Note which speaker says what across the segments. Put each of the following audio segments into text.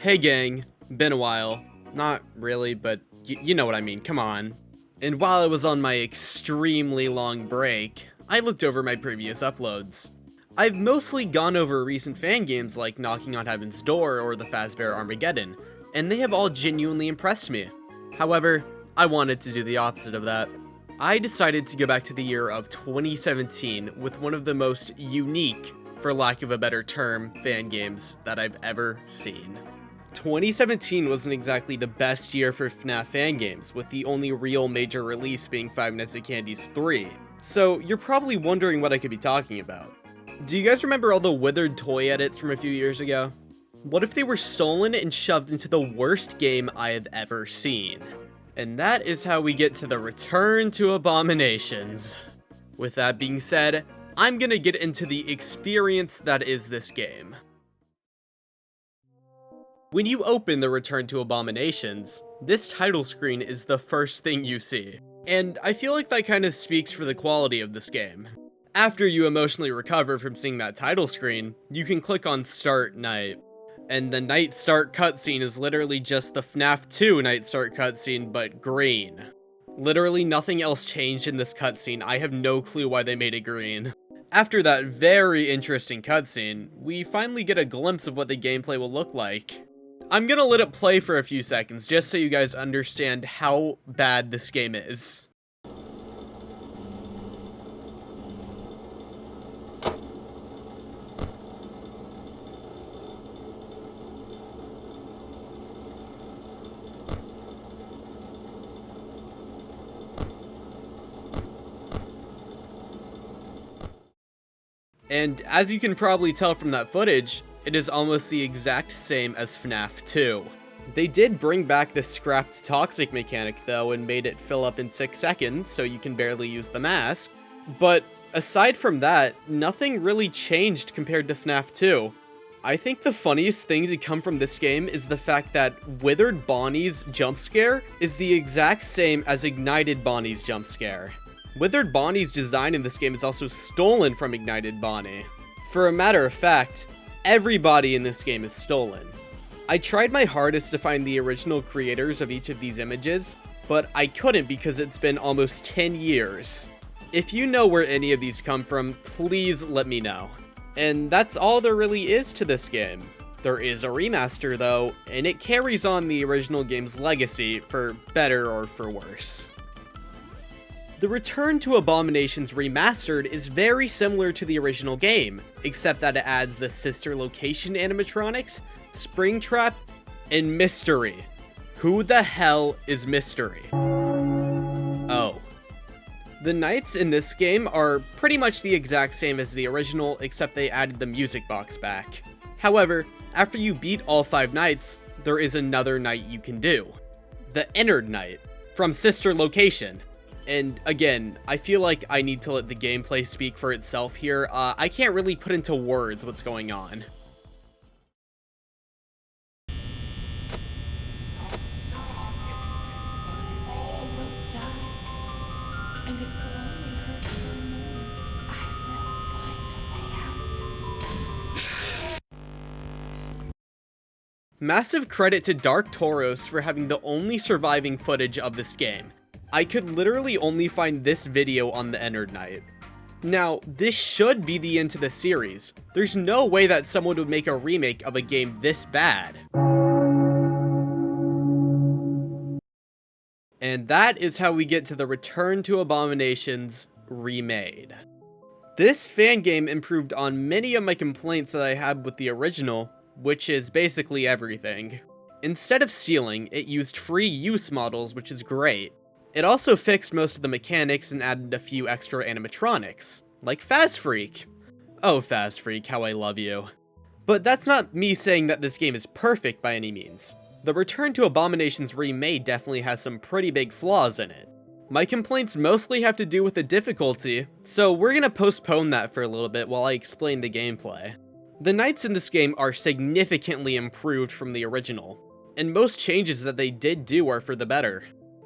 Speaker 1: Hey gang, been a while. Not really, but you know what I mean, come on. And while I was on my extremely long break, I looked over my previous uploads. I've mostly gone over recent fan games like Knocking on Heaven's Door or the Fazbear Armageddon, and they have all genuinely impressed me. However, I wanted to do the opposite of that. I decided to go back to the year of 2017 with one of the most unique, for lack of a better term, fan games that I've ever seen. 2017 wasn't exactly the best year for FNaF fan games, with the only real major release being Five Nights at Candy's 3. So you're probably wondering what I could be talking about. Do you guys remember all the withered toy edits from a few years ago? What if they were stolen and shoved into the worst game I have ever seen? And that is how we get to the Return to Abominations. With that being said, I'm gonna get into the experience that is this game. When you open the Return to Abominations, this title screen is the first thing you see. And I feel like that kind of speaks for the quality of this game. After you emotionally recover from seeing that title screen, you can click on Start Night. And the Night Start cutscene is literally just the FNaF 2 Night Start cutscene, but green. Literally nothing else changed in this cutscene. I have no clue why they made it green. After that very interesting cutscene, we finally get a glimpse of what the gameplay will look like. I'm gonna let it play for a few seconds just so you guys understand how bad this game is. And as you can probably tell from that footage, it is almost the exact same as FNaF 2. They did bring back the scrapped toxic mechanic though and made it fill up in 6 seconds so you can barely use the mask. But aside from that, nothing really changed compared to FNaF 2. I think the funniest thing to come from this game is the fact that Withered Bonnie's jump scare is the exact same as Ignited Bonnie's jump scare. Withered Bonnie's design in this game is also stolen from Ignited Bonnie. For a matter of fact, everybody in this game is stolen. I tried my hardest to find the original creators of each of these images, but I couldn't because it's been almost 10 years. If you know where any of these come from, please let me know. And that's all there really is to this game. There is a remaster though, and it carries on the original game's legacy for better or for worse. The Return to Abominations Remastered is very similar to the original game, except that it adds the sister location animatronics, Springtrap, and Mystery. Who the hell is Mystery? Oh. The nights in this game are pretty much the exact same as the original, except they added the music box back. However, after you beat all 5 nights, there is another night you can do. The Innard Night, from Sister Location. And again, I feel like I need to let the gameplay speak for itself here. I can't really put into words what's going on.
Speaker 2: All will die, and it will only hurt for a moment. I will find a way out.
Speaker 1: Massive credit to DarkTaurus for having the only surviving footage of this game. I could literally only find this video on the Innard Night. Now, this should be the end to the series. There's no way that someone would make a remake of a game this bad. And that is how we get to the Return to Abominations remade. This fan game improved on many of my complaints that I had with the original, which is basically everything. Instead of stealing, it used free use models, which is great. It also fixed most of the mechanics and added a few extra animatronics, like fazfreak. Oh fazfreak, how I love you. But that's not me saying that this game is perfect by any means. The Return to Abominations remade definitely has some pretty big flaws in it. My complaints mostly have to do with the difficulty, so we're gonna postpone that for a little bit while I explain the gameplay. The nights in this game are significantly improved from the original, and most changes that they did do are for the better.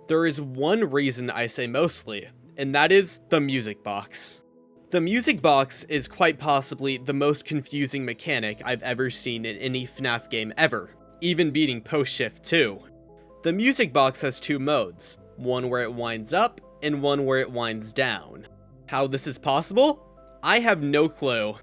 Speaker 1: There is one reason I say mostly, and that is the music box. The music box is quite possibly the most confusing mechanic I've ever seen in any FNaF game ever, even beating Post-Shift 2. The music box has two modes, one where it winds up and one where it winds down. How this is possible? I have no clue.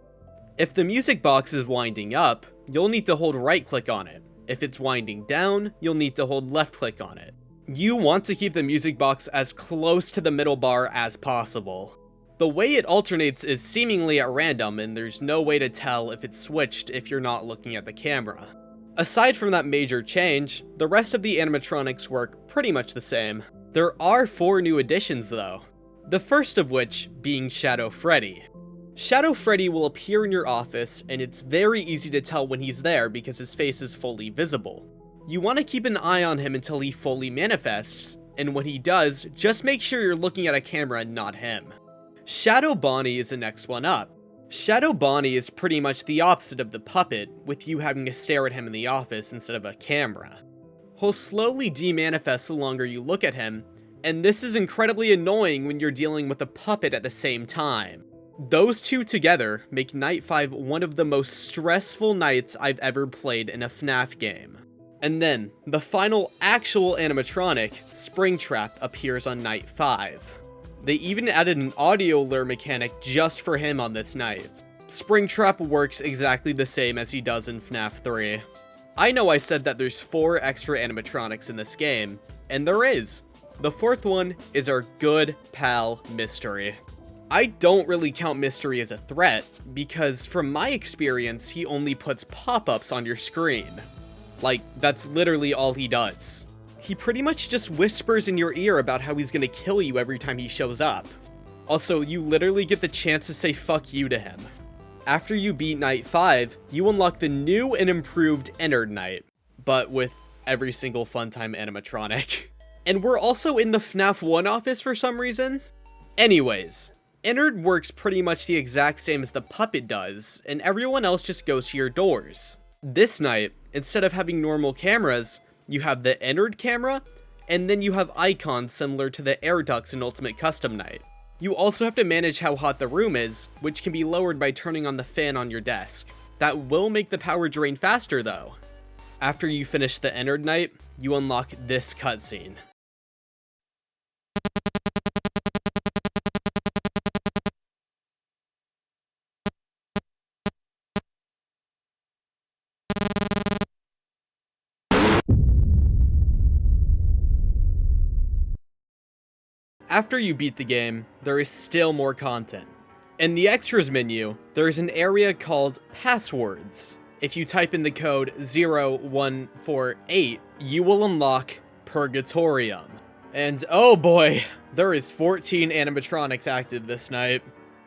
Speaker 1: If the music box is winding up, you'll need to hold right click on it. If it's winding down, you'll need to hold left click on it. You want to keep the music box as close to the middle bar as possible. The way it alternates is seemingly at random, and there's no way to tell if it's switched if you're not looking at the camera. Aside from that major change, the rest of the animatronics work pretty much the same. There are 4 new additions though, the first of which being Shadow Freddy. Shadow Freddy will appear in your office, and it's very easy to tell when he's there because his face is fully visible. You want to keep an eye on him until he fully manifests, and when he does, just make sure you're looking at a camera and not him. Shadow Bonnie is the next one up. Shadow Bonnie is pretty much the opposite of the puppet, with you having to stare at him in the office instead of a camera. He'll slowly demanifest the longer you look at him, and this is incredibly annoying when you're dealing with a puppet at the same time. Those two together make Night 5 one of the most stressful nights I've ever played in a FNaF game. And then, the final actual animatronic, Springtrap, appears on Night 5. They even added an audio lure mechanic just for him on this night. Springtrap works exactly the same as he does in FNaF 3. I know I said that there's 4 extra animatronics in this game, and there is. The 4th one is our good pal Mystery. I don't really count Mystery as a threat, because from my experience, he only puts pop-ups on your screen. Like, that's literally all he does. He pretty much just whispers in your ear about how he's gonna kill you every time he shows up. Also, you literally get the chance to say fuck you to him. After you beat Night 5, you unlock the new and improved Ennard Night, but with every single Funtime animatronic. And we're also in the FNaF 1 office for some reason. Anyways, Ennard works pretty much the exact same as the puppet does, and everyone else just goes to your doors. This night, instead of having normal cameras, you have the Ennard camera, and then you have icons similar to the air ducts in Ultimate Custom Night. You also have to manage how hot the room is, which can be lowered by turning on the fan on your desk. That will make the power drain faster though. After you finish the Ennard Night, you unlock this cutscene. After you beat the game, there is still more content. In the extras menu, there is an area called Passwords. If you type in the code 0148, you will unlock Purgatorium. And oh boy, there is 14 animatronics active this night.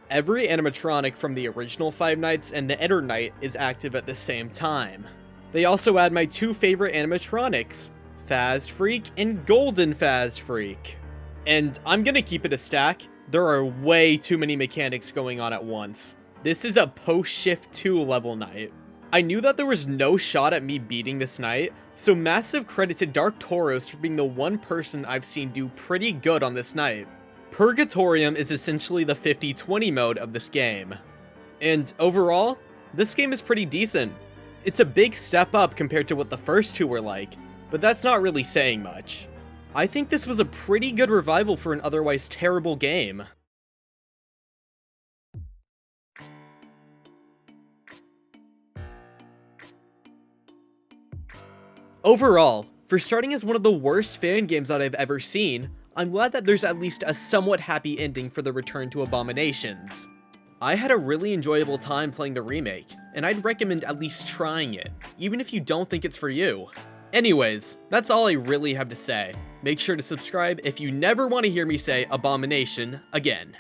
Speaker 1: Every animatronic from the original 5 nights and the Ennard Night is active at the same time. They also add my 2 favorite animatronics, fazfreak and golden fazfreak. And I'm gonna keep it a stack. There are way too many mechanics going on at once. This is a post-shift 2 level night. I knew that there was no shot at me beating this night, so massive credit to DarkTaurus for being the one person I've seen do pretty good on this night. Purgatorium is essentially the 50-20 mode of this game. And overall, this game is pretty decent. It's a big step up compared to what the first 2 were like, but that's not really saying much. I think this was a pretty good revival for an otherwise terrible game. Overall, for starting as one of the worst fan games that I've ever seen, I'm glad that there's at least a somewhat happy ending for the return to Abominations. I had a really enjoyable time playing the remake, and I'd recommend at least trying it, even if you don't think it's for you. Anyways, that's all I really have to say. Make sure to subscribe if you never want to hear me say Abomination again.